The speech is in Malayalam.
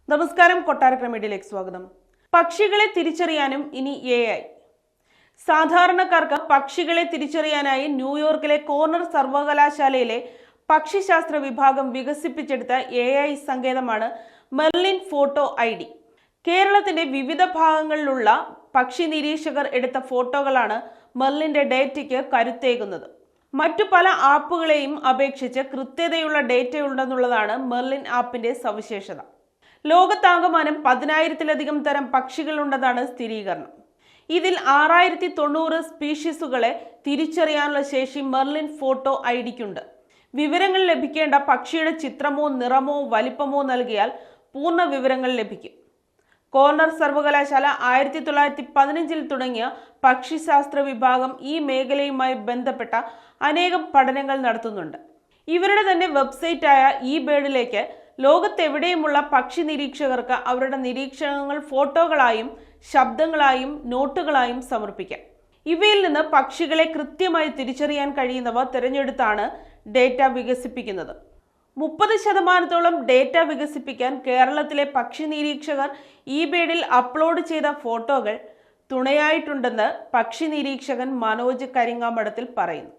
നമസ്കാരം, കൊട്ടാരക്കര മീഡിയയിലേക്ക് സ്വാഗതം. പക്ഷികളെ തിരിച്ചറിയാനും ഇനി AI. സാധാരണക്കാർക്ക് പക്ഷികളെ തിരിച്ചറിയാനായി ന്യൂയോർക്കിലെ കോർണർ സർവകലാശാലയിലെ പക്ഷിശാസ്ത്ര വിഭാഗം വികസിപ്പിച്ചെടുത്ത AI സങ്കേതമാണ് മെർലിൻ ഫോട്ടോ ID. കേരളത്തിന്റെ വിവിധ ഭാഗങ്ങളിലുള്ള പക്ഷി നിരീക്ഷകർ എടുത്ത ഫോട്ടോകളാണ് മെർലിന്റെ ഡേറ്റയ്ക്ക് കരുത്തേകുന്നത്. മറ്റു പല ആപ്പുകളെയും അപേക്ഷിച്ച് കൃത്യതയുള്ള ഡേറ്റയുണ്ടെന്നുള്ളതാണ് മെർലിൻ ആപ്പിന്റെ സവിശേഷത. ലോകത്താകമാനം 10,000-ലധികം തരം പക്ഷികളുണ്ടെന്നാണ് സ്ഥിരീകരണം. ഇതിൽ 6,090 സ്പീഷീസുകളെ തിരിച്ചറിയാനുള്ള ശേഷി മെർലിൻ ഫോട്ടോ IDക്കുണ്ട്. വിവരങ്ങൾ ലഭിക്കേണ്ട പക്ഷിയുടെ ചിത്രമോ നിറമോ വലിപ്പമോ നൽകിയാൽ പൂർണ്ണ വിവരങ്ങൾ ലഭിക്കും. കോർണർ സർവകലാശാല 1915 തുടങ്ങിയ പക്ഷിശാസ്ത്ര വിഭാഗം ഈ മേഖലയുമായി ബന്ധപ്പെട്ട അനേകം പഠനങ്ങൾ നടത്തുന്നുണ്ട്. ഇവരുടെ തന്നെ വെബ്സൈറ്റായ eBirdലേക്ക് ലോകത്തെവിടെയുമുള്ള പക്ഷി നിരീക്ഷകർക്ക് അവരുടെ നിരീക്ഷണങ്ങൾ ഫോട്ടോകളായും ശബ്ദങ്ങളായും നോട്ടുകളായും സമർപ്പിക്കാം. ഇവയിൽ നിന്ന് പക്ഷികളെ കൃത്യമായി തിരിച്ചറിയാൻ കഴിയുന്നവ തിരഞ്ഞെടുത്താണ് ഡേറ്റ വികസിപ്പിക്കുന്നത്. 30% ഡേറ്റ വികസിപ്പിക്കാൻ കേരളത്തിലെ പക്ഷി നിരീക്ഷകർ eBirdൽ അപ്ലോഡ് ചെയ്ത ഫോട്ടോകൾ തുണയായിട്ടുണ്ടെന്ന് പക്ഷി നിരീക്ഷകൻ മനോജ് കരിങ്ങാമഠത്തിൽ പറയുന്നു.